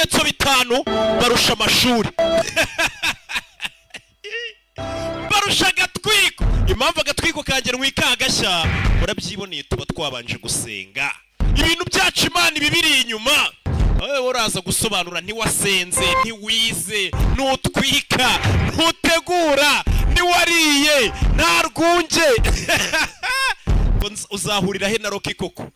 ibimenyetso bitanu barusha amashuri barusha agatwiko. Impamvu agatwiko kagera mwikagashya murabyiboneye, tuba twabanje gusenga ibintu byacu Imana ibibiri inyuma. Wowe uraza gusobanura ntiwasenze, ntiwize, ntutwika, ntutegura, ntiwariye, nta rwunge uzahurira he na Roki koko?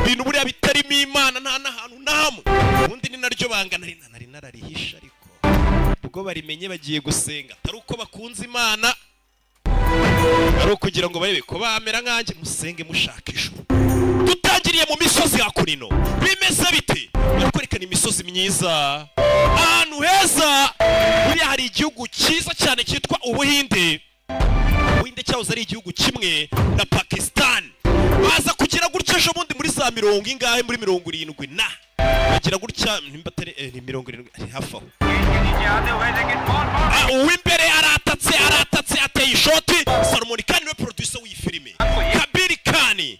Ibintu buriya bitarimo Imana nta nahantu nahamwe. Ubundi ni naryo banga nari nararihisha, ariko ubwo barimenye bagiye gusenga atari uko bakunze Imana, ari ukugira ngo barebe ko bamera nkanjye. Musenge mushaka ijuru. Dutangiriye mu misozi ya Kurino. Bimeze bite? Kwerekana imisozi myiza, ahantu heza. Buriya hari igihugu cyiza cyane cyitwa Ubuhinde. Ubuhinde cyahoze ari igihugu kimwe na Pakistan. Baza kugira gutya ejo bundi muri za 70 ingahe, muri 70 na bagira gutya ni 70 hafi aho. Uw'imbere aratatse ateye ishoti. Salomon Khan niwe producer w'iyi filime. Kabir Khan.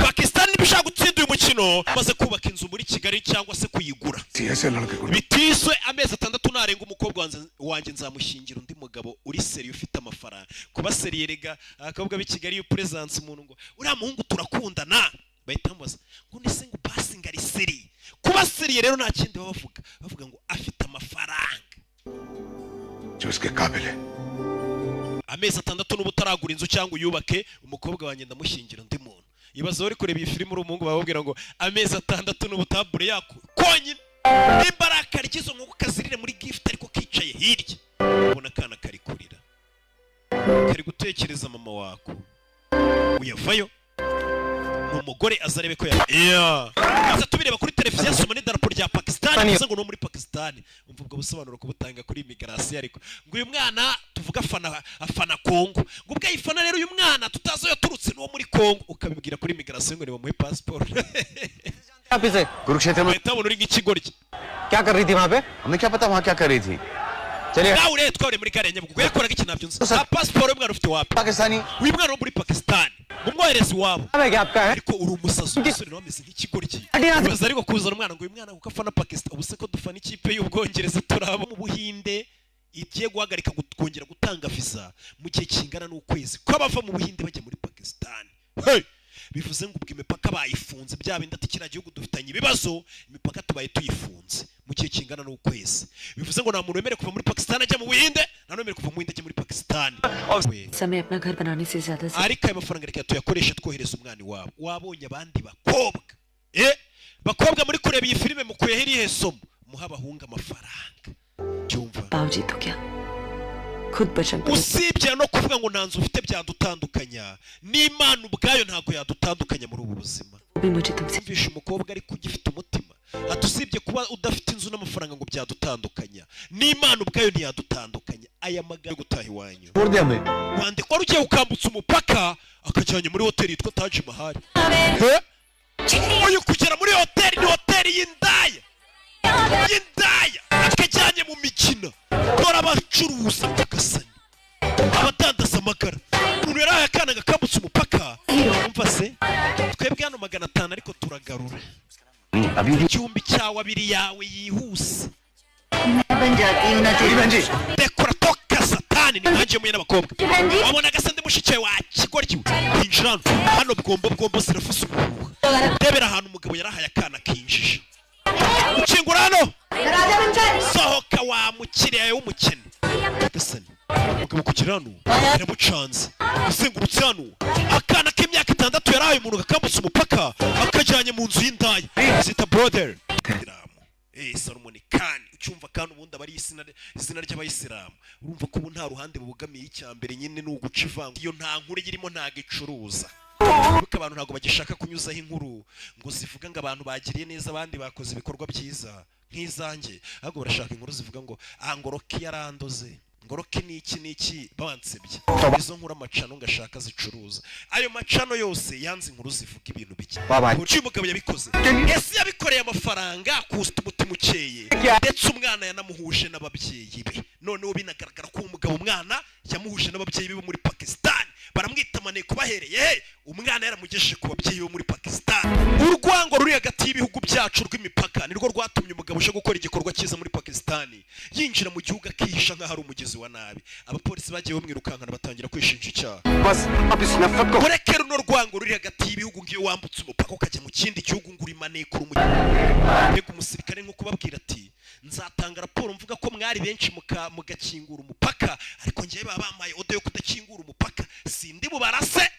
Pakistan nibishaka gutsinda uyu mukino maze kubaka inzu muri Kigali cyangwa se kuyigura. Bitiswe amezi 6 narenga umukobwa wanjye nzamushingira undi mugabo uri seri ufite amafaranga. Kuba seri yerega akabwa b'i Kigali yo presence umuntu ngo uriya muhungu turakundana, bahita mbaza ngo nise ngo passing ari seri. Kuba seri rero nta kindi bavuga ngo afite amafaranga. Cyuske kabile. Amezi 6 n'ubutaragura inzu cyangwa uyubake, umukobwa wanjye ndamushingira undi muntu. Ibazo uri kureba iyi filime uri umuhungu bababwira ngo amezi 6 n'ubutabure yako konyine. Imbaraka rikizo nkuko kazirire muri gift ariko kicaye hirya. Ubona kana kari kurira. Kari gutekereza mama wako. Uyavayo. Umugore azarebe ko aza tubireba kuri televiziyo soma n'idarapo rya Pakistan, bivuze ngo no muri Pakistan. Umva ubwo busobanuro ko butanga kuri immigration, ariko ngo uyu mwana tuvuga afana Kongo, ngo ubwo yifana rero uyu mwana tutazo yaturutse no muri Kongo, ukabibwira kuri immigration ngo ni bamuhe passport. Office Kurukshetra में tabona uri nk'ikigoryi. क्या कर रही थी वहां पे? हमें क्या पता वहां क्या कर रही थी? चलिए nawe rero tware muri Karenze bwo yakoraga iki nabyo nzi. Passport y'umwana ufite wapi? Pakistani uyu mwana wo muri Pakistan umwohereza iwabo. हमें क्या आपका है? Ariko uri umusazi umusore wameze nk'ikigoryi. Ubaza ariko kuzana umwana ngo uyu mwana kuko afana Pakistan, ubuse ko dufana ikipe y'Ubwongereza turaba mu Buhinde igiye guhagarika kongera gutanga visa mu gihe kingana n'ukwezi ko bava mu Buhinde bajya muri Pakistan. Hey! Bivuze ngo ubwo imipaka bayifunze, bya bindi ati kira gihugu dufitanye ibibazo, imipaka tubaye tuyifunze mu gihe kingana n'ukwezi. Bivuze ngo nta muntu wemere kuva muri Pakistan ajya mu Buhinde, nta wemere kuva mu Buhinde ajya muri Pakistan. समय अपना घर बनाने से ज्यादा ariko ayo mafaranga reka tuyakoresha twohereza umwana wabo. Wabonye abandi bakobwa bakobwa muri kureba iyi filime mukuye heriye somo muha bahunga amafaranga. Cyumva बावजी तो क्या खुद बचन usibye no kuvuga ngo ntanzu ufite byadutandukanya n'Imana ubwayo ntago yadutandukanya muri ubu buzima. Mvisha umukobwa ari kugifite umutima atusibye kuba udafite inzu n'amafaranga ngo byadutandukanya n'Imana ubwayo ntiyadutandukanya. Aya magambo gutaha iwanyu wande ko rugiye ukambutsa umupaka akajyanye muri hoteli yitwa Taj Mahal. Uyu kugera muri hoteli ni hoteli y'indaya akajyanye mu mikino. Dore abacuruza Gasani, abadandaza amagara. Umuntu yarahaye akana gakambutsa umupaka. Umva se twebwe hano 500 ariko turagarura igihumbi cyawe abiri yawe yihuse. Dekora toka satani ni nkaje muye n'abakobwa. Wabona Gasande mushike wa kigoryi injirano hano bwombo zirafusa ubuhuha. Debera ahantu umugabo yarahaye akana kinjije. Ukingura hano sohoka wa mukiriya w'umukene. Gasani umugabo kugira hano yaramucanze uzengurutse hano akana k'imyaka 6 yarahaye umuntu gakambutsa umupaka akajyanye mu nzu y'indaya zita brother. Salomon Khan ucyumva kandi ubundi abari izina ry'abayisilamu. Urumva ko ubu nta ruhande bubugamiye icyambere nyine n'uguca ivanga. Iyo nta nkuru irimo ntago icuruza. Kuko abantu ntago bagishaka kunyuzaho inkuru ngo zivuga ngo abantu bagiriye neza abandi bakoze ibikorwa byiza nk'izanjye, ahubwo barashaka inkuru zivuga ngo Ngoroki yarandoze, Ngoroki niki bansebye. Izo nkuru amacano ngashaka zicuruza. Ayo macano yose yanze inkuru zivuga ibintu bike. Uci umugabo yabikoze ese yabikoreye amafaranga kusta umutima ukeye, ndetse umwana yanamuhuje n'ababyeyi be. Noneho binagaragara ko umugabo umwana yamuhuje n'ababyeyi be muri Pakistan. Baramwita maneko bahereye umwana yaramugejeje ku babyeyi bo muri Pakistan. Urwango ruri hagati y'ibihugu bya yacu rw'imipaka nirwo rwatumye umugabo uje gukora igikorwa cyiza muri Pakistani yinjira mu gihugu akihisha nk'aho ari umugezi wa nabi. Abapolisi bagiye bamwirukankana batangira kwishinja icyaha. Ureke runo rwango ruri hagati y'ibihugu ngiyo wambutse umupaka ukajya mu kindi gihugu nguri manekuru mbega umusirikare nko kubabwira ati nzatanga raporo mvuga ko mwari benshi mugakingura umupaka ariko ngiye babamaye ODO yo kudakingura umupaka sindi bubarase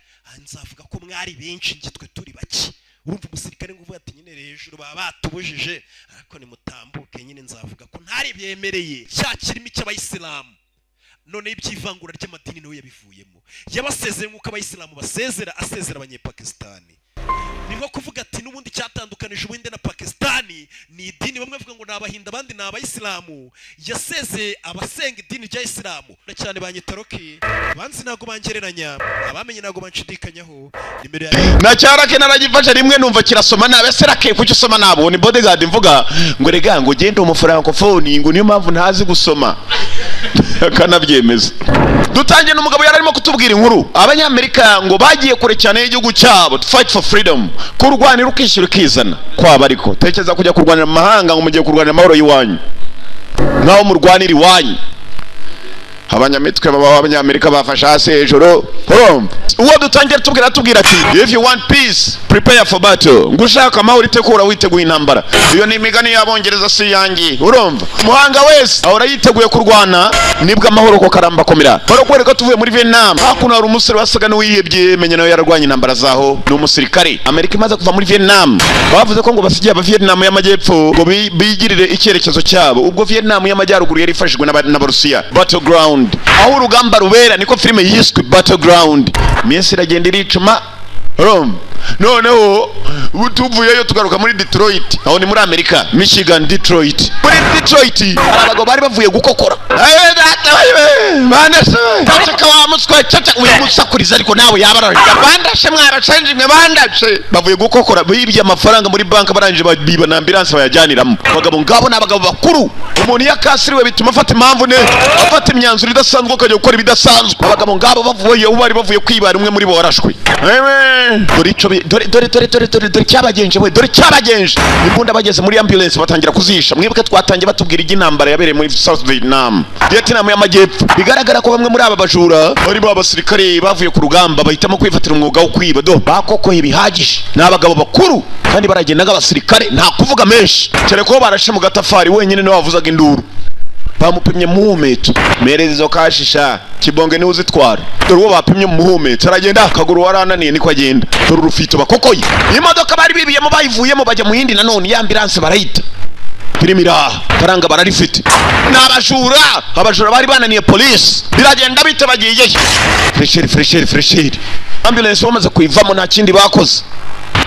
nzavuga ko mwari benshi ngitwe turi baki. Urumva umusirikare nguvuga ati nyine hejuru baba batubujije ariko ni mutambuke nyine nzavuga ko ntari byemereye cya kirimi cy'abayisilamu. None ibyivangura ry'amadini nawe yabivuyemo yabasezeye nk'uko abayisilamu basezera asezera abanyepakistani. Ni nko kuvuga ati n'ubundi cyatandukanije ubundi na Pakistani ni idini bamwe bavuga ngo nabahinda abandi na abayisilamu yasezeye abasenga idini rya Islamu na cyane banyitaroki banzi nago bangereranya abamenye nago banshidikanyaho nimero ya na cyarake naragifasha rimwe numva kirasoma nabe serake kucyo soma nabo ni bodyguard mvuga ngo rega ngo gende umufrancophone ngo niyo mpamvu ntazi gusoma akanabyemeza. Dutangiye n'umugabo yararimo kutubwira inkuru abanyamerika ngo bagiye kure cyane y'igihugu cyabo fight for freedom kurwanira ukishyura ukizana kwaba ariko tekereza kujya kurwanira mu mahanga ngo mugiye kurwanira amahoro y'iwanyu naho murwanira iwanyu. Abanyamitwe b'abanyamerika bafasha hasi hejuru uwo dutangiye tubwira ati if you want peace prepare for battle ngushaka amahoro itekura witeguye intambara. Iyo ni imigani y'abongereza si yangi urumva muhanga wese ahora yiteguye kurwana nibwo amahoro ko karamba komera. Barokwereka tuvuye muri Vietnam hakuna ari umusore wasaga n'uwihebye menye nayo yararwanye intambara zaho ni umusirikare. Amerika imaze kuva muri Vietnam bavuze ko ngo basigiye aba Vietnam y'amajyepfo ngo bigirire icyerekezo cyabo ubwo Vietnam y'amajyaruguru yari ifashijwe n'Abarusiya battleground aho urugamba rubera niko filime yiswe battleground. Miesi iragenda iricuma noneho tuvuyeyo tugaruka muri Detroit aho ni muri Amerika Michigan Detroit. Muri Detroit abagabo bari bavuye gukokora bandashe wa muswa caca uyu musakuriza ariko nawe yabara bandashe mwaracanje mwe bandashe bavuye gukokora bibye amafaranga muri banka baranje biba na ambulance bayajyaniramo. Abagabo ngabo n'abagabo bakuru umuntu yakasiriwe bituma afata impamvu ne afata imyanzuro idasanzwe akajya gukora ibidasanzwe. Abagabo ngabo bavuye bari bavuye kwibara umwe muri bo warashwe. Dore cyabagenje we dore cyabagenje imbunda bageze muri ambulance batangira kuzisha. Mwibuke twatangiye batubwira igintambara yabereye muri South Vietnam Vietnam y'amajyepfo. Bigaragara ko bamwe muri aba bajura bari abasirikare bavuye ku rugamba bahitamo kwifatira umwuga wo kwiba bakokoye bihagije n'abagabo bakuru kandi baragendaga abasirikare nta kuvuga menshi cyane ko barashe mu gatafari wenyine no wavuzaga induru. Bamupimye mu muhumetso merezo kashisha kibonge ni uzitwara dore uwo bapimye mu muhumetso aragenda akaguru warananiye niko agenda dore urufito bakokoye. Imodoka bari bibiyemo bayivuyemo bajya mu yindi nanone ya ambulance barayita pirimira karanga bararifite n'abajura bari bananiye police biragenda bite bagiye fresheri ambulance bamaze kuyivamo nta kindi bakoze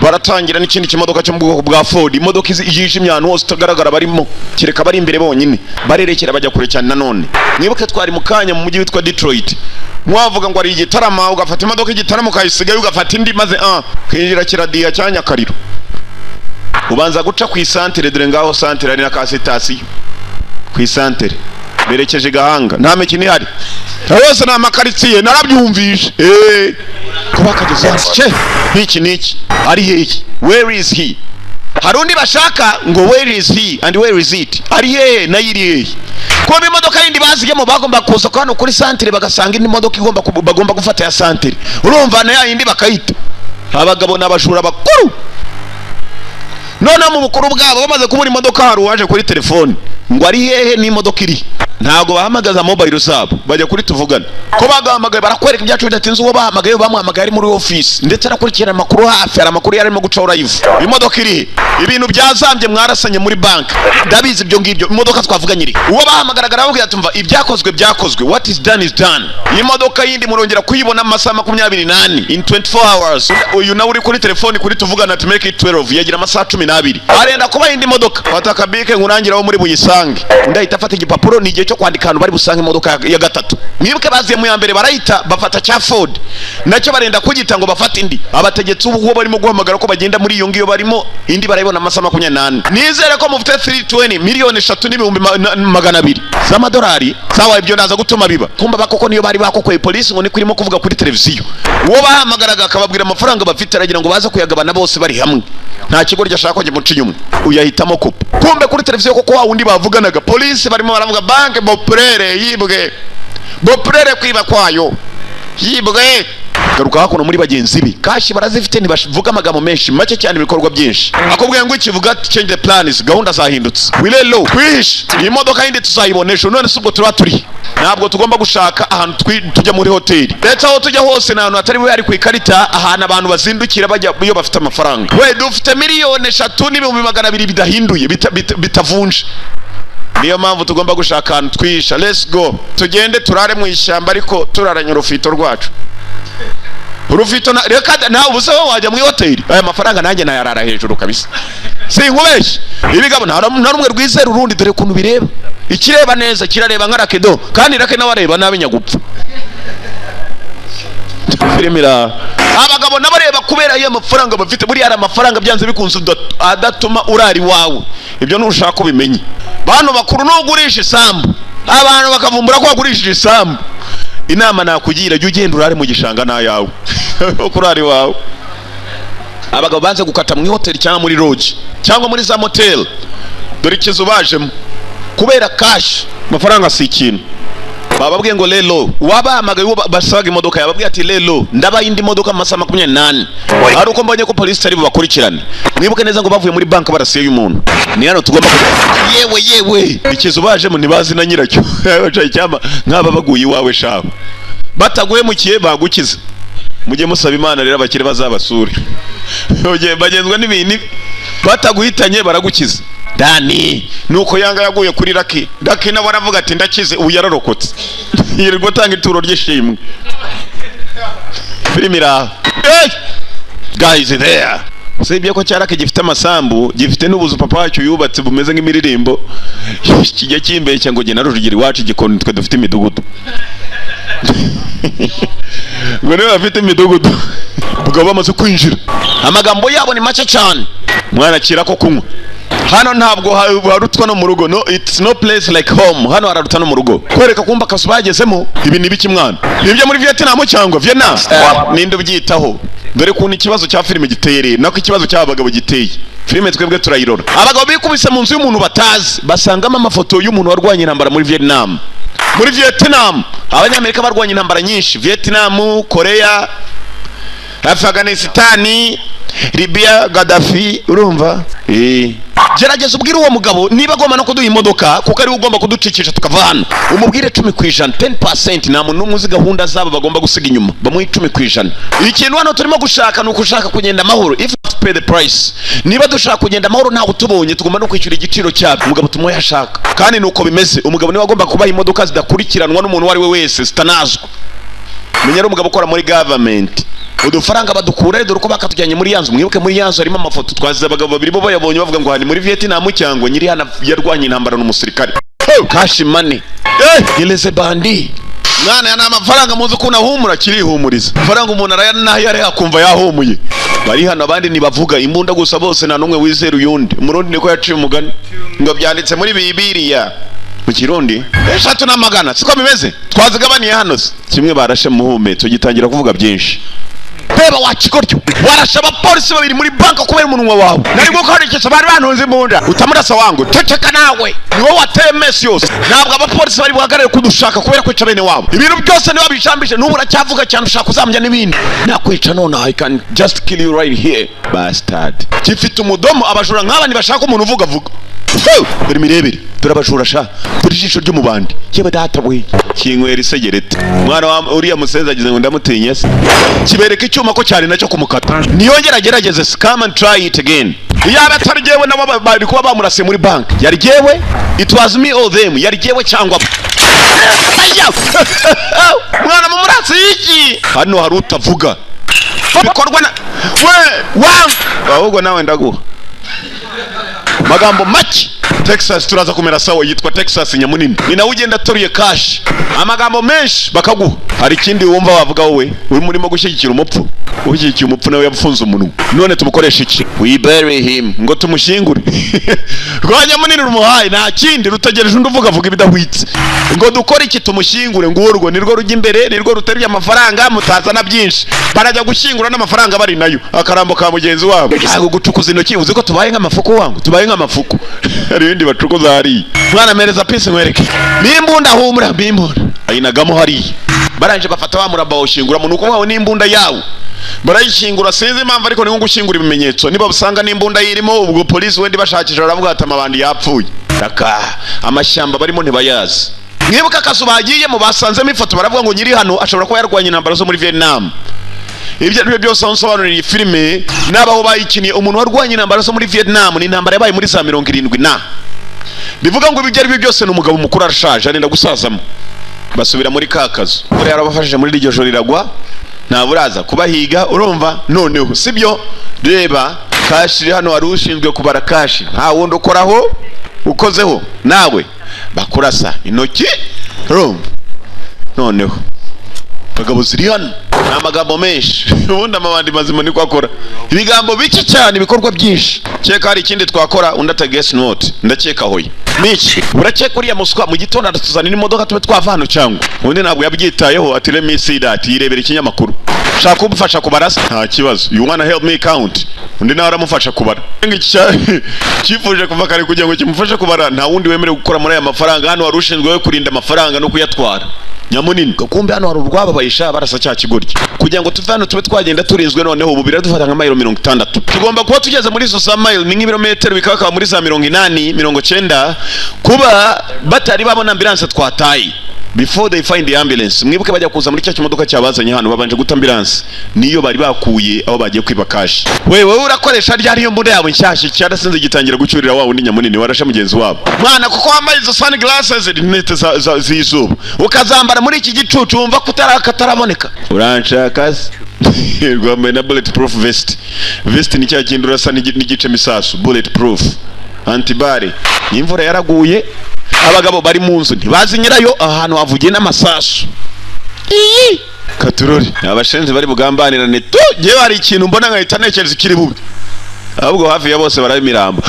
baratangira n'ikindi kimodoka cyo mu bwoko bwa Ford. Imodoka yijimye ahantu hose utagaragara barimo kireka bari imbere bonyine barerekera bajya kure cyane. Nanone mwibuke twari mu kanya mu mujyi witwa Detroit mwavuga ngo ari igitarama ugafata imodoka igitaramo ukayisigaye ugafata indi maze kwinjira kiradiya cyanya kariro ubanza guca ku isantere dore ngaho santere ari na kasitasiyo ku isantere berekeje Gahanga nta mekini ihari yose na makaritsiye narabyumvishe kubakageza niki ari hehe where is he harundi bashaka ngo where is he and where is it ari hehe na yiri hehe ko imodoka yindi bazigemo bagomba kuza hano kuri santere bagasanga indi modoka bagomba gufata ya santere urumva na yindi bakayita. Abagabo n'abashura bakuru none mu bukuru bwabo bamaze kubura imodoka haru waje kuri telefone ngo ari hehe ni imodoka iri ntago bahamagaza mobile zabo bajya kuri tuvugana ko bagahamagaye barakwereka ibyacu bidatinze uwo bahamagaye bamuhamagaye ari muri office ndetse arakurikirana amakuru hafi ari amakuru yarimo guca live. Imodoka iri ibintu byazambye mwarasanye muri bank ndabizi ibyo ngibyo imodoka twavuganye iri uwo bahamagaraga aravuga atumva ibyakozwe what is done is done. Imodoka yindi murongera kuyibona mu masaha 28 in 24 hours. Uyu nawe uri kuri telefone kuri tuvugana to make it 12 yagira amasaha 12 arenda kuba indi modoka watakabike nkurangiraho muri buyisange ndahita afata igipapuro n'igihe cyo kwandika ahantu bari busange imodoka ya gatatu. Mwibuke baziye mu ya mbere barayita bafata cya Ford nacyo barenda kugita ngo bafate indi abategetsi ubu barimo guhamagara ko bagenda muri iyo ngiyo barimo indi barayibona amasaha 28. Nizere ko mufite 320 miliyoni 3,200,000 z'amadolari sawa ibyo naza gutuma biba kumba bakoko niyo bari bakokoye police ngo ni kurimo kuvuga kuri televiziyo uwo bahamagaraga akababwira amafaranga bafite aragira ngo baza kuyagabana bose bari hamwe nta kigo ryashaka ko gimuca inyuma uyahitamo kupa. Kumbe kuri televiziyo koko wa wundi bavuganaga polisi barimo baravuga banke Boprere yibwe, Boprere kwiba kwayo yibwe. Garuka hakuno muri bagenzi bi kashi barazifite ntibavuga amagambo menshi make cyane ibikorwa byinshi. Akubwiye ngo ikivuga change the plans, gahunda zahindutse. Wilelo kwish imodoka yindi tuzayibonesha none subwo turi ntabwo tugomba gushaka ahantu tujya muri hoteli. Leta aho tujya hose nahantu hatari bari ku ikarita, ahantu abantu bazindukira bajya iyo bafite amafaranga. We dufite miliyoni 3,200,000 bidahinduye bitavunje. Niyo mpamvu tugomba gushaka ahantu twisha. Let's go tugende turare mu ishyamba ariko turaranya urufito rwacu. Urufito na reka nawe ubuse wajya mu hoteli aya mafaranga nanjye nayarara hejuru kabisa. Sinkubeshye ibigabo nta rumwe rwizera urundi dore kuntu bireba. Ikireba neza kirareba nka rakedo kandi rake nabareba nabe nyagupfa. Firimira abagabo nabareba kubera iyo mafaranga bafite buri ara amafaranga byanze bikunze adatuma urari wawe. Ibyo nushaka ubimenye. Bantu bakuru nugurisha isambu abantu bakavumbura ko bagurishije isambu. Inama nakugira jye ugenda urare mu gishanga na yawe kurari wawe. Abagabo banze gukata mu hoteli cyangwa muri lodge cyangwa muri za motel dore ikizo bajemo kubera cash mafaranga si ikintu. Bababwiye ngo lelo wabamagaye basaga imodoka yababwiye ati lelo ndaba indi modoka mu masaha 28 ari uko mbonye ko police ari bubakurikirane. Mwibuke neza ngo bavuye muri bank barasiye y'umuntu ni hano tugomba yewe ikizo bajemo ntibazi na nyiracyo bacaye cyama nk'aba baguye iwawe shaho bataguye mukiye bagukiza. Mujye musaba Imana rero abakire bazabasure bagenzwa n'ibintu bataguhitanye baragukiza. Dani nuko yanga yaguye kuri Raki nabo aravuga ati ndakize ubu yararokotse yirirwa tanga ituro ry'ishimwe. Firimira guys there sibye ko cyarake gifite amasambu gifite n'ubuzu papa wacyo yubatse bumeze nk'imiririmbo kijya kimbeshya ngo gena rujugiri wacu gikoni twe dufite imidugudu ngo niba afite imidugudu ubwo bamaze kwinjira amagambo yabo ni make cyane. Mwana kira ko kunywa hano ntabwo harutwa no mu rugo. No, it's no place like home. Hano hararuta no mu rugo kwereka kumba kasu bagezemo. Ibi ni biki mwana nibyo muri Vietnam cyangwa Vietnam ninde ubyitaho dore kuntu ikibazo cya filime giteye nako ikibazo cy'abagabo giteye. Filime twebwe turayirora abagabo bikubise mu nzu y'umuntu batazi basangamo amafoto y'umuntu warwanye intambara muri Vietnam. Muri Vietnam abanyamerika barwanye intambara nyinshi Vietnam, Korea, Afghanistan, Libya, Gaddafi. Urumva gerageza ubwire uwo mugabo niba agomba no kuduha imodoka kuko ari ugomba kuducikisha tukava hano umubwire 10%, 10%. Nta muntu n'umuzi gahunda zabo bagomba gusiga inyuma bamuhe 10%. Ikintu hano turimo gushaka ni ukushaka kugenda amahoro. If you pay the price niba dushaka kugenda amahoro ntaho tubonye tugomba no kwishyura igiciro cyabo umugabo tumuhe yashaka. Kandi nuko bimeze umugabo niwe agomba kubaha imodoka zidakurikiranwa n'umuntu wari we wese zitanazwa. Menyera umugabo ukora muri government udufaranga badukura dore ko bakatujyanye muri yanzu. Mwibuke muri yanzu harimo amafoto twazize abagabo babiri bo bayabonye bavuga ngo hani muri Vietnam cyangwa nyiri hana yarwanye intambara n'umusirikare. Cash money yeleze bandi mwana yana amafaranga muzi ko nahumura kirihumuriza faranga umuntu arayana yari akumva yahumuye. Bari hano abandi nibavuga imbunda gusa bose nta numwe wizera uyundi. Umurundi niko yaciye umugani ngo byanditse muri Bibiliya mu Kirundi 300 siko bimeze. Twazigabaniye hano kimwe barashe muhume tugitangira kuvuga byinshi. Beba wakikoryo warasha abapolisi babiri muri banka kubera umunwa wawe nari gukoresha bari bantunze imbunda utamurasa wangu teteka nawe niwo wateye mess yose. Ntabwo abapolisi bari buhagarare kudushaka kubera kwica bene wabo. Ibintu byose niba bishambije n'ubura cyavuga cyane ushaka kuzamya n'ibindi nakwica none I can just kill you right here bastard. Kifite umudomo abajura nk'abandi bashaka umuntu uvuga vuga. Bari mirebere turabajura sha turijisho ry'umubandi yeba data we kinywera isegerete. Mwana wa uriya musenza agize ngo ndamutinya se kibereka icyuma ko cyari nacyo kumukata. Niyongera gerageze come and try it again. Yaba ataryewe nabo bari kuba bamurase muri bank yari jewe it was me or them yari jewe cyangwa mwana mu murase iki hano hari utavuga bikorwa na we ahubwo nawe ndaguha magambo make Texas turaza kumera sawa, yitwa Texas Nyamunini. Ni nawe ugenda atoruye cash, amagambo menshi bakaguha. Hari ikindi wumva wavuga wowe uri murimo gushyigikira umupfu? Ushyigikiye umupfu nawe yafunze umuntu. None tumukoresha iki? We bury him, ngo tumushyingure. Rwa Nyamunini rumuhaye nta kindi, rutegereje undi uvuga ibidahwitse. Ngo dukore iki? Tumushyingure. Ngo urwo nirwo rujya imbere, nirwo ruteruye amafaranga, mutazana byinshi. Barajya gushyingura n'amafaranga bari nayo, akarambo ka mugenzi wabo. Ntabwo gucukuza intoki, uzi ko tubaye nk'amafuko wangu, tubaye nk'amafuko. Hari ibindi bacukuza hari. Mwana mereza pisi nkwereke. N'imbunda humura bimbunda. Ayinagamo hari. Baranje bafata wa muraba bawushingura mu nuko mwawe n'imbunda yawo. Barayishingura sinzi impamvu, ariko ni nko gushingura ibimenyetso. Niba busanga n'imbunda yirimo, ubwo polisi wendi bashakisha baravuga ati amabandi yapfuye. Raka amashyamba barimo ntibayazi. Mwibuka akazu bagiyemo basanzemo ifoto, baravuga ngo nyiri hano ashobora kuba yarwanye intambara zo muri Vietnam. Ibyo ari byo byose ansobanurira iyi filime nabaho bayikiniye. Umuntu warwanye intambara zo muri Vietnam, ni intambara yabaye muri za 70 na bivuga ngo ibyo ari byo byose ni umugabo mukuru arashaje arenda gusazamo. Basubira muri kakazu, muri yarabafashije muri iryo joro riragwa, nta buraza kubahiga. Urumva noneho sibyo? Reba kashi hano wari ushinzwe kubara kashi, nta wundi ukoraho, ukozeho nawe bakurasa intoki. Urumva noneho bagabo ziri hano n'amagambo menshi. Ubundi amabandi mazima niko akora ibigambo biki cyane, ibikorwa byinshi. Cyeka hari ikindi twakora, undi atagesi note ndakeka hoye niki. Urakeka uriya muswa mu gitondo adatuzanira imodoka tube twava hano cyangwa undi ntabwo yabyitayeho. Ati let me see that, yirebera ikinyamakuru. Shaka kumufasha kubarasa nta kibazo, you wanna help me count. Undi nawe aramufasha kubara. Kifuje kuva kare kugira ngo kimufashe kubara. Nta wundi wemerewe gukora muri aya mafaranga. Hano wari ushinzwe kurinda amafaranga no kuyatwara. Nyamunini kumbe hano hari urwababayisha barasa cya kigoryi kugira ngo tuve hano tube twagenda turinzwe. Noneho ubu biradufata nka mayiro 60. Tugomba kuba tugeze muri zo za mayiro, ni nk'ibirometero bikaba muri za 80 90 kuba batari babona ambulance twataye. Before they find the ambulance, mwibuke bajya kuza muri cya kimodoka cyabazanye hano, babanje guta ambulance niyo bari bakuye aho bagiye kwiba cash. Wewe urakoresha ryari iyo mbunda yawe nshyashya cyarasinze gitangira gucyurira wawe ni Nyamunini warasha mugenzi wabo mwana, kuko wambaye izo sunglasses rinete z'izuba ukazambara muri iki gicucu wumva kutaraboneka. Uranshaka rwambaye na bulletproof vest. Vest ni cya kintu urasa n'igice misasu. Bulletproof antibare. Imvura yaraguye, abagabo bari mu nzu ntibazi nyirayo, ahantu havugiye n'amasasu. Katurori abashenzi bari bugambanirane tu. Jewe hari ikintu mbona nkahita ntekereza ikiri bube, ahubwo hafi ya bose barabimirambo.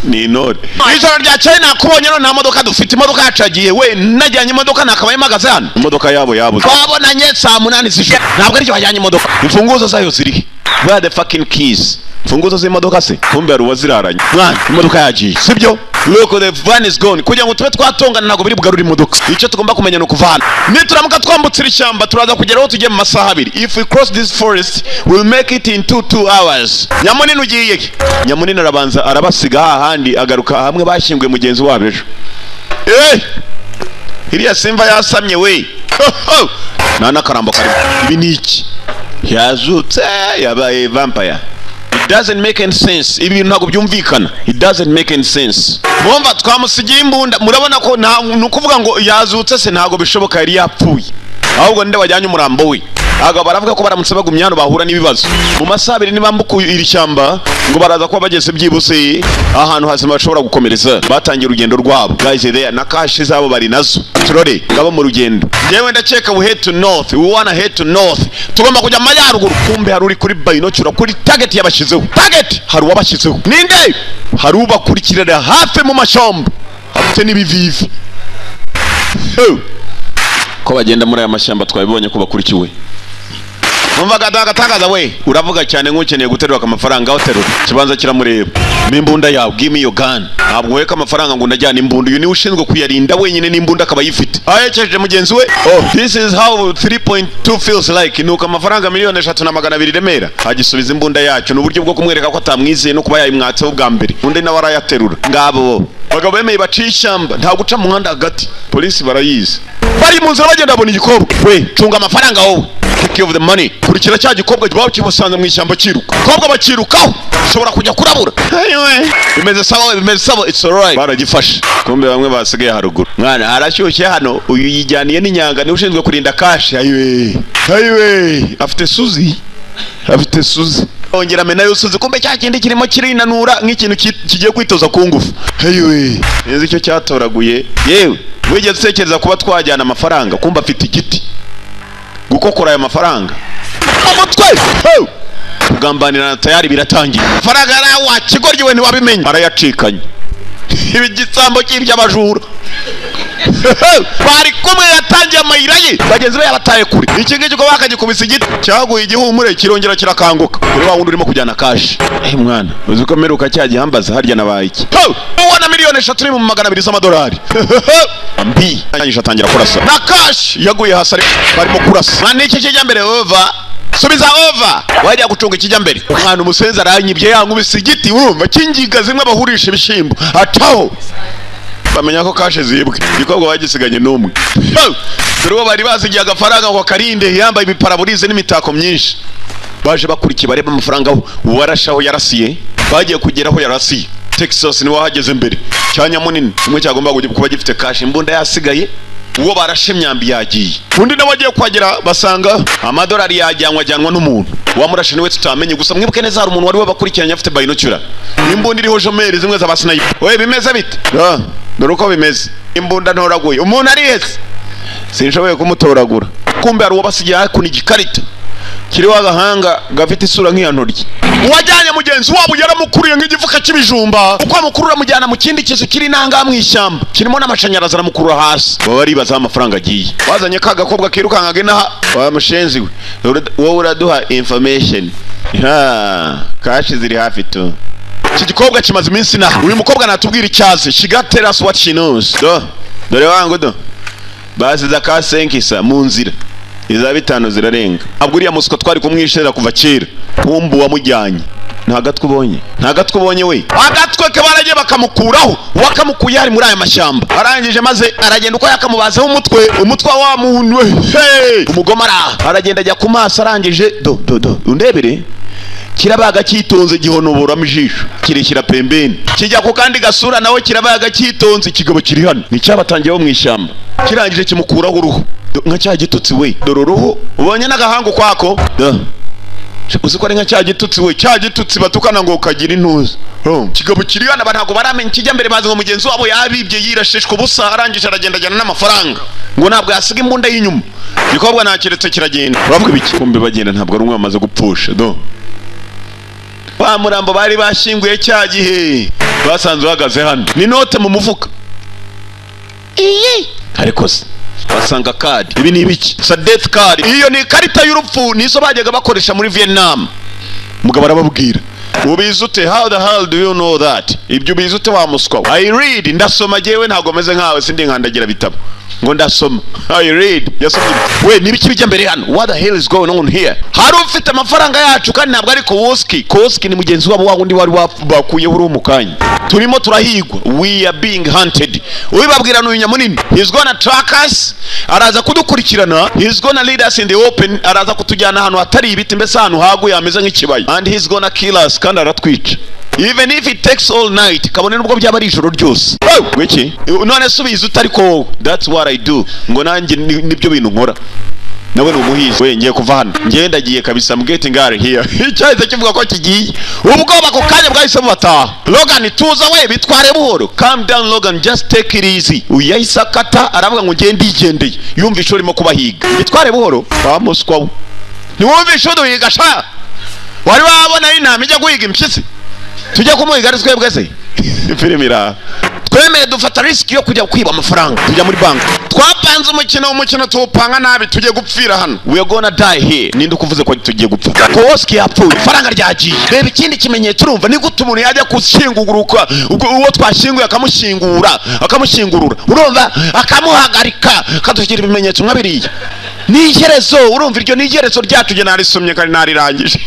Ni intore. Ijoro ryacanye nakubonye none nta modoka dufite. Imodoka yacagiye we, najyanye imodoka nakabaye magaze hano. Imodoka yabo yabuze. Twabonanye saa 8 z'ijoro. Ntabwo ari cyo wajyanye imodoka. Imfunguzo zayo ziri. Where the fucking keys? Imfunguzo z'imodoka se kumbe ari uwaziraranye. Mwana imodoka yagiye sibyo? Look, the van is gone. Kugira ngo tube twatongana ntabwo biri bugarura imodoka. Icyo tugomba kumenya no kuvana. Nituramuka twambutsira ishyamba turaza kugeraho tujye mu masaha 2. If we cross this forest we'll make it in 2 hours. Nyamunini ugiye. Nyamunini arabanza arabasiga hahandi agaruka hamwe bashyingwe mugenzi wabo ejo. Iriya simva yasamye we. Nana karambo kari. Ibi ni iki? Yazutse yabaye vampire. It doesn't make any sense. Ibi ntabwo byumvikana. It doesn't make any sense. Mwumva twamusigiye imbunda, murabona ko nukuvuga ngo yazutse se ntabwo bishoboka, yari yapfuye. Ahubwo nde wajyanye umurambo we. Aga baravuga ko baramutse bagumye hano bahura n'ibibazo. Mu masaha 2 nibambukuye iri shyamba ngo baraza kuba bageze byibuse ahantu hazima bashobora gukomereza. Batangiye urugendo rwabo. Guys there na cash zabo bari nazo. Turore ngabo mu rugendo. Yewe ndakeka we head to north. We wanna head to north. Tugomba kujya majyaruguru. Kumbe hari uri kuri binocular kuri target yabashizeho. Target hari wabashizeho. Ninde? Hari ubakurikirira hafi mu mashamba. Afite nibivivi. Ko bagenda muri aya mashyamba twabibonye ko bakurikiwe. Numva gatangaza we, uravuga cyane nk'ukeneye guterura amafaranga aho terura. Kibanza kiramureba. N'imbunda yawe, give me your gun. Ntabwo weka amafaranga ngo ndajyana imbunda. Uyu ni ushinzwe kuyarinda wenyine n'imbunda akaba yifite. Ayekeje mugenzi we. Oh, this is how 3.2 feels like. Nuko amafaranga miliyoni 3,200 Remera. Agisubiza imbunda yacu n'uburyo bwo kumwereka ko atamwizeye no kuba yayimwatseho bwa mbere. Undi nawe arayaterura. Ngabo bagabo bemeye bacishamba nta guca mu muhanda hagati. Polisi barayizi. Bari mu nzira bagenda babona igikobwa. We, cunga amafaranga wowe. Take of the money. Kurikira cya gikobwa gwaho kimusanze mu ishyamba kiruka. Kobwa bakirukaho. Ushobora kujya kurabura. Ayiwe. Bimeze sawa, it's alright. Baragifashe. Kumbe bamwe basigaye haruguru. Mwana arashyushye hano. Uyu yijyaniye n'inyanga ni ushinzwe kurinda cash. Ayiwe. Afite Suzi. ongera amena yusuze kumbe cya kindi kirimo kirinanura nk'ikintu kigiye kwitoza ku ngufu. Hewe nzi icyo cyatoraguye. Yewe wigeze utekereza kuba twajyana amafaranga kumba afite igiti gukokora aya mafaranga umutwe kugambanira na tayari biratangiye. Faranga wa kigoryi we ntiwabimenye arayacikanye. Ibi gisambo cy'iby'abajura bari kumwe yatangiye amayira ye bagenzi be yabataye kure. Iki ngiki ko bakagikubisa igiti cyaguye igihumure kirongera kirakanguka kuri wa wundi urimo kujyana kashi. Mwana uzi ko meruka cyagihambaza harya nabaye iki ubona miliyoni 3,200 z'amadolari ambi anyisha atangira kurasa na kashi yaguye hasi barimo kurasa. Niki kijya mbere over subiza over wajya gucunga ikijya mbere. Umwana umusenzi aranyibye yankubise igiti urumva kingiga zimwe abahurisha ibishimbo ataho bamenya ko kashe zibwe gikobwa bagisiganye n'umwe. Dore bari bazigiye agafaranga ngo karinde yambaye ibiparaburize n'imitako myinshi. Baje bakurikiye bareba amafaranga warashaho yarasiye bagiye kugeraho yarasiye. Texas ni wahageze mbere cyanya munini umwe cyagomba kuba gifite kashe imbunda yasigaye uwo barashe myambi yagiye. Undi nawe agiye kwagera basanga amadolari yajyanwa n'umuntu wamurashe niwe tutamenye. Gusa mwibuke neza hari umuntu wari wabakurikiranye afite binocular imbunda iriho jomeri zimwe z'aba sniper. Oye bimeze bite? Dore uko bimeze imbunda ntoraguye umuntu ari hese sinshoboye kumutoragura. Kumbe hari uwabasigiye hakuna igikarita kiriho agahanga gafite isura nk'iya ntoryi. Uwajyanye mugenzi wabo yaramukuriye nk'igifuka cy'ibijumba uko amukurura mujyana mu kindi kizu kiri nanga mu ishyamba kirimo n'amashanyarazi aramukurura hasi. Baba baribaza amafaranga agiye. Bazanye ka gakobwa kirukangaga inaha wamushenzi we wowe uraduha information kashi ziri hafi tu. Iki gikobwa kimaze iminsi naha uyu mukobwa natubwira icyazi she got tell us what she knows. Dore wangu basiza ka senkisa mu nzira iza 5 zirarenga. Abwo uriya musiko twari kumwishera kuva kera kumbu wamujyanye nta gatwe ubonye we agatwe ke baragiye bakamukuraho wakamukuye hari muri aya mashyamba arangije maze aragenda uko yakamubazeho umutwe wa muntu we umugomara aragenda ajya ku maso arangije undebere kirabaga cyitonze gihonoboramo ijisho kirekira pembeni kijya ku kandi gasura nawe kirabaga cyitonze kigabo kiri hano ni cyabatangiyeho mu ishyamba kirangije kimukuraho uruhu nka cya gitutsi we dore uruhu ubonye n'agahango kwako uzi ko ari nka cya gitutsi we cya gitutsi batukana ngo kagira intuza kigabo kiri hano ntabwo baramenya kijya mbere bazi ngo mugenzi wabo yabibye yirashishwa ubusa arangije aragenda ajyana n'amafaranga ngo ntabwo yasiga imbunda y'inyuma gikobwa nakiretse kiragenda bapwe biki kumbe bagenda ntabwo ari umwe bamaze gupfusha wa murambo bari bashinguye cya gihe basanze uhagaze hano ni note mu mufuka iyi ariko se basanga card ibi ni ibiki sa death card iyo ni karita y'urupfu nizo bajyaga bakoresha muri Vietnam. Mugabo arababwira ubizute how the hell do you know that ibyo ubizute wa muswa I read ndasoma jewe ntago meze nkawe sindi nkandagira bitabo ngo ndasoma I read yasomye we nibiki bijya mbere hano what the hell is going on here. Hari ufite amafaranga yacu kandi ntabwo ari Koski ni mugenzi wabo wa wundi wari bakuye uri umukanya turimo turahigwa we are being hunted. Ubibabwira n'uyu munini he's gonna track us araza kudukurikirana he's gonna lead us in the open araza kutujyana hano hatari ibiti mbese hano haguye ameze nk'ikibaya and he's gonna kill us kandi aratwica even if it takes all night kabone nubwo byaba ari ijoro ryose. Wiki none subiza utariko that's what I do ngo nanjye nibyo bintu nkora nawe n'umuhizi we ngiye kuva hano ngenda giye kabisa I'm getting out of here. Icyaje kivuga ko kigiye ubwoba ko kanya bwahise bubataha. Logan tuza we bitware buhoro calm down Logan just take it easy. Uyahisa kata aravuga ngo ngende igendeye yumva ishuri mo kubahiga bitware buhoro bamuswa niwumva ishuri uhiga sha wari wabona inama ijya guhiga impyisi tujya kumuhiga ari twebwe se filmira twemeye dufata risk yo kujya kwiba amafaranga tujya muri bank twapanze umukino tuwupanga nabi tujye gupfira hano we are gonna die here ninde kuvuze ko tugiye gupfa Koski yapfuye faranga ryagiye reba ikindi kimenyetso urumva ni gute umuntu yajya kushinguruka uwo twashinguye akamushingurura urumva akamuhagarika kadugira ibimenyetso nkabiriye ni iherezo urumva iryo ni iherezo ryacu je narisomye kandi narirangije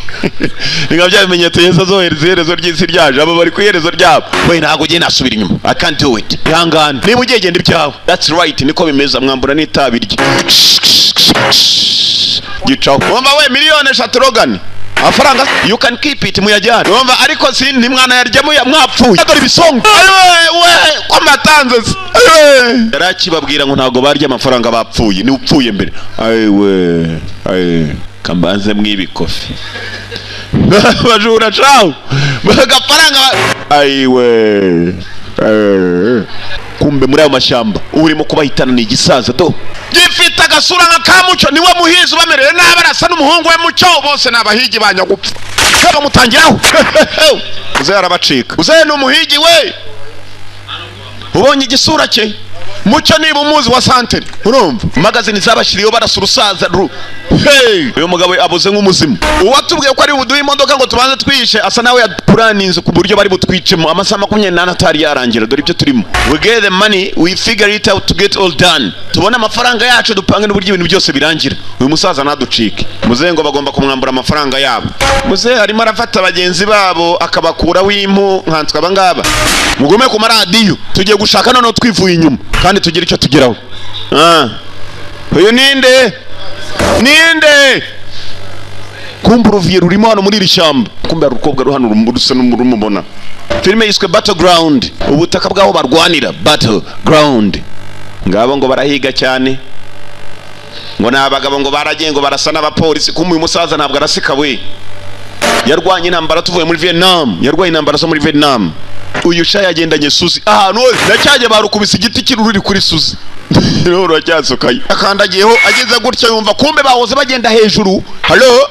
ninga bya bimenyetso Yesu azohereza iherezo ry'isi ryaje abo bari ku iherezo ryabo we ntago je nasubira inyuma I can't do it ihangane niba ugegenda ibyawe that's right niko bimeza mwambura n'itabirye gicaho wumva we miliyoni 3 Logan afaranga you can keep it muyajyana wumva ariko si ni mwana yaryamo mwapfuye dore bisongo we ko matanze yarakibabwira ngo ntago barya amafaranga bapfuye ni upfuye mbere ayiwe kambanze mwibikofi bajura chao bagafaranga aiwe kumbe muri ayo mashamba urimo kubahitana ni igisaza do gifite agasura nka kamuco niwe muhizi bamerere n'abarasa n'umuhungu we muco bose nabahigi banyagupfa kaba mutangiraho uze arabacika uze n'umuhigi we ubonye igisura cye muco niba umuzi wa santere urumva magazine zabashiriyo barasa urusaza uyu mugabo abuze nk'umuzimu uwatubwiye ko ari buduhe imodoka ngo tubanze twishe asa nawe yapuraninze ku buryo bari butwicemo amasaha 28 atari yarangira dore ibyo turimo we get the money we figure it out to get all done tubona amafaranga yacu dupange n'uburyo ibintu byose birangira uyu musaza naducike muze ngo bagomba kumwambura amafaranga yabo muze harimo arafata abagenzi babo akabakura w'impu nkanswe abangaba mugome ku maradiyo tugiye gushaka none twivuye inyuma kandi tugira icyo tugeraho uyu ninde kumbe uruviye rurimo hano muri iri shyamba kumbe hari urukobwa ruhano rusa n'umubona filime yiswe Battleground ubutaka bwaho barwanira Battleground ngabo ngo barahiga cyane ngo n'abagabo ngo baragiye ngo barasa n'abapolisi kumbe uyu musaza ntabwo arasika we yarwanye intambara tuvuye muri Vietnam yarwanye intambara zo muri Vietnam uyu sha yagendanye Suzi ahantu ndacyaje barukubise igiti kiruri kuri Suzi rero acyasokaye akandagiyeho ageze gutya yumva kumbe bahoze bagenda hejuru hallo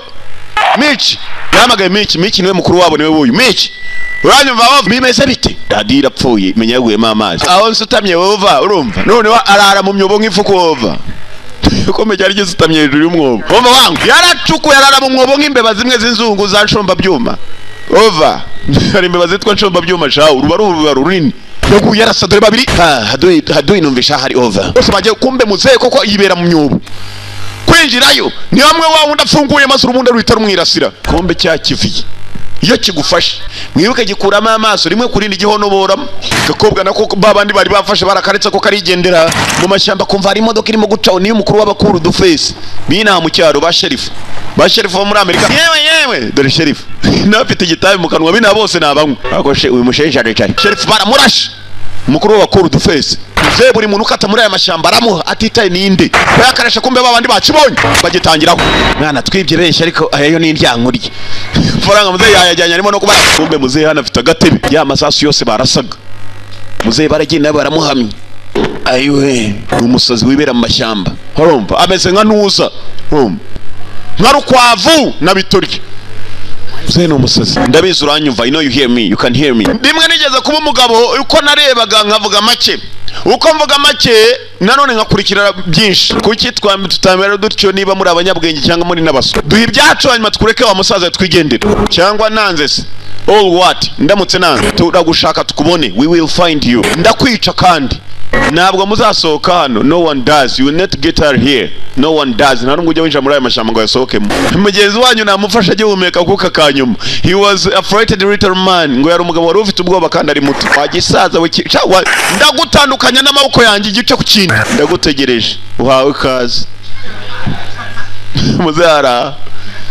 Mitch yamagaye Mitch niwe mukuru wabo niwe wuyu Mitch uranyumva bava bimeze bite dadi rapfuye menya yaguyemo amazi aho nsutamye wova urumva none arara mu myobo nk'ifuku wova uko cyari gisutamye hejuru y'umwobo wova wangu yaracuku yarara mu mwobo nk'imbeba zimwe z'inzungu za nshomba byuma wova hari imbeba zitwa nshomba byuma shawo ruba runini yaguye arasadore babiri haduye numvisha hari over bose bagiye kumbe muzeye koko yibera mu myobo kwinjirayo ni hamwe wa wundi afunguye maso urubundi ruhita rumwirasira kombe cyakiviye iyo kigufashe mwibuke gikuramo amaso rimwe kurindi gihonoboramo gakobwa nako babandi bari bafashe barakaretse ko karigendera mu mashyamba kumva hari imodoka irimo gucaho niyo mukuru w'abakuru dufese bina mu cyaro ba sherifu bo muri Amerika yewe dore sherifu nafite igitabi mu kanwa bina bose nabanywa akoshe uyu mushenja cyane sherifu baramurashe mukuru w'abakuru dufese ze buri muntu ukata muri aya mashyamba aramuha atitaye ninde bayakaresha kumbe babandi bacibonye bagitangiraho mwana twibye benshi ariko ayo ni indyankurye faranga muze yajyanye arimo no kuba kumbe muze hana afite agatebe ya masasu yose barasaga muze baragenda baramuhamye ayiwe umusazi wibera mu mashyamba urumva ameze nka nuza nka rukwavu na bitorye Zeno umusazi ndabizi uranyumva you know you hear me you can hear me ndimwe nigeze kuba umugabo uko narebaga nkavuga make uko mvuga make nanone nkakurikira byinshi kuki twambi tutamera dutyo niba muri abanyabwenge cyangwa muri nabaso duha ibyacu hanyuma tukureke wa musaza twigendera cyangwa nanze se all what ndamutse nanze turagushaka tukubone we will find you ndakwica kandi ntabwo muzasohoka hano no one does you will not get her here no one does ntabwo ujya winjira muri aya mashyamba ngo yasohokemo mugenzi wanyu namufasha agihumeka kuko kanyuma he was a frightened little man ngo yari umugabo wari ufite ubwoba kandi ari muto wagisaza ndagutandukanya n'amaboko yanjye igice ku kindi ndagutegereje uhawe kazi muzara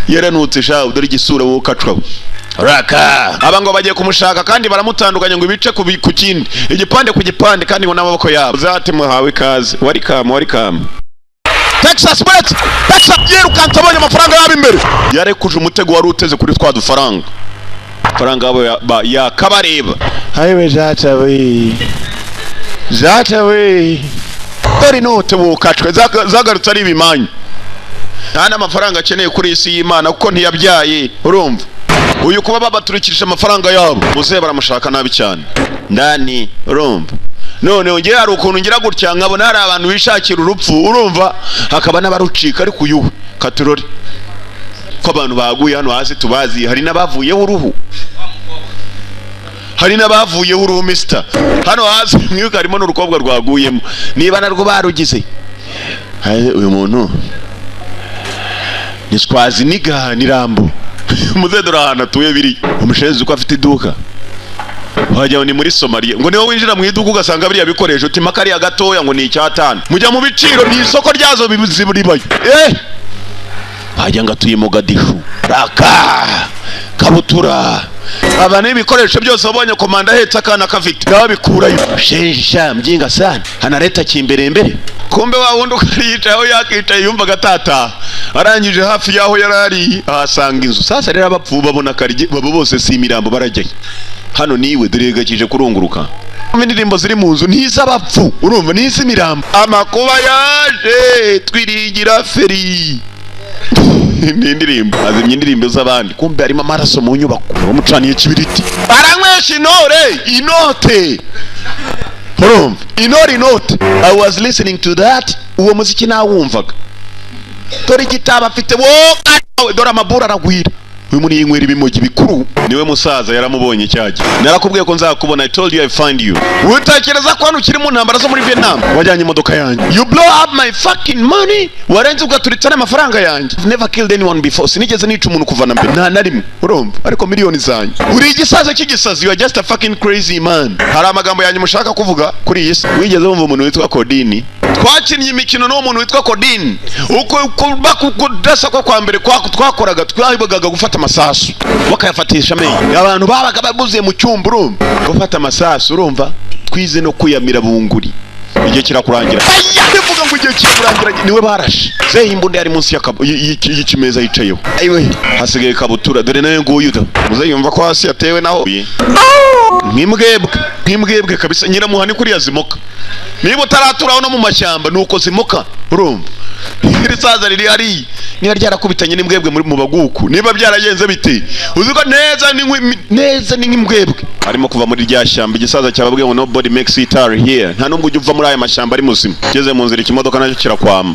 yaranutse shaho dore igisura wowe ukacwaho raka abango bagiye kumushaka kandi baramutandukanya ngo ibice ku kindi igipande ku gipande kandi ngo n'amaboko yabo zate muhawe kazi welcome Texas yirukanse abonye amafaranga yabo imbere yarekuje umutego wari uteze kuri twa dufaranga faranga abo yakabareba hayiwe zatawe dore note bukacwe zagarutse ari ibimanyu nta n'amafaranga akeneye kuri isi y'Imana kuko ntiyabyaye urumva uyu kuba babaturikirije amafaranga yabo muze baramushaka nabi cyane ndani urumva none ongera hari ukuntu ngira gutya nkabona hari abantu bishakira urupfu urumva hakaba n'abarucika ariko uyu katurore ko abantu baguye hano hasi tubazi hari n'abavuyeho uruhu mister hano hasi mwibuka harimo n'urukobwa rwaguyemo niba narwo barugize uyu muntu ni Swazi niga ni Rambo muze dore ahantu atuye biri umushenzi uko afite iduka wajya ni muri Somalia ngo niho winjira mu iduka ugasanga biriya bikoresho uti makariya gatoya ngo ni 5 mujya mu biciro ni isoko ryazo biburibayo wajya ngatuye mu Gadishu raka kabutura abane ibikoresho byose wabonye komanda ahetse akana kafite nawe bikurayo shenja mjinga sana analeta kimbere kumbe wa wundi ukariyicayeho yakicaye yumvaga atataha arangije hafi yaho yarari ahasanga inzu. Sasa rero abapfu babona karye babo bose si imirambo barajyayo. Hano niwe dore gakije kurunguruka. Indirimbo ziri mu nzu n'iz'abapfu urumva n'iz'imirambo. Amakuba yaje twiringira feri n'indirimbo azimye indirimbo z'abandi kumbe harimo amaraso mu nyubako bamucaniye kibiriti baranywesha inote urumva inote. I was listening to that. Uwo muziki nawumvaga dore igitabo afite wo dore amabura aragwira. Uyu muri yinywera ibimogi bikuru niwe musaza yaramubonye cyaje. Narakubwiye ko nzakubona. I told you I find you. Utakereza ko hano ukiri mu ntambara zo muri Vietnam wajyanye imodoka yanjye. You blow up my fucking money. Warenze ugaturitsa n'amafaranga yanjye. I've never killed anyone before. Sinigeze nica umuntu kuva na mbere nta na rimwe urumva ariko miliyoni zanjye. Uri igisaza cy'igisazi. You are just a fucking crazy man. Hari amagambo yanjye mushaka kuvuga kuri iyi si. Wigeze wumva umuntu witwa Kodini? Twakinnye imikino n'uwo muntu witwa Kodini uko kudasa kwa mbere twakoraga twahibaga gufata amasasu bakayafatisha amenyo. Abantu babaga babuze mu cyumba urumva gufata amasasu urumva twize no kuyamira bunguri. Igihe kirakurangira bivuga ngo igihe kirakurangira niwe barashe zehe imbunda yari munsi y'ikimeza yicayeho. Ayiwe hasigaye kabutura dore nayo nguyu da muze yumva ko hasi yatewe naho nk'imbwebwe kabisa. Nyiramuhani kuri yazimoka niba utaraturaho no mu mashyamba nuko zimoka urumva. Iri saza riri ari niba ryarakubitanye n'imbwebwe mu baguku niba byaragenze bite uziko neza ni nk'imbwebwe arimo kuva muri rya shyamba. Igisaza cyababwiye ngo nobody makes it out here. Nta nubwo ujya uva muri aya mashyamba ari muzima. Geze mu nzira ikimodoka nacyo kirakwama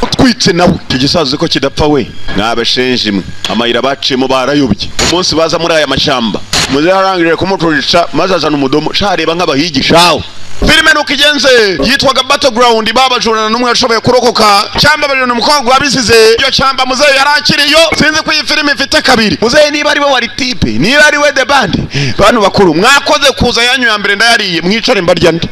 utwitse nawe. Icyo gisaza ko kidapfa we nabashenje imwe amayira baciyemo barayobye. Umunsi baza muri aya mashyamba muze yarangije kumuturisha maze azana umudomo shareba nk'abahigishaho. Filime nuko igenze yitwaga Battleground. Babajurana n'umwe yashoboye kurokoka cyamba bari n'umukobwa wabisize. Iyo cyamba muze yarakiriyo sinzi ko iyi filime ifite kabiri. Muze niba ari we wari type niba ari we the band bantu bakuru mwakoze kuza yanyu ya mbere ndayariye mwicare mbarya ndi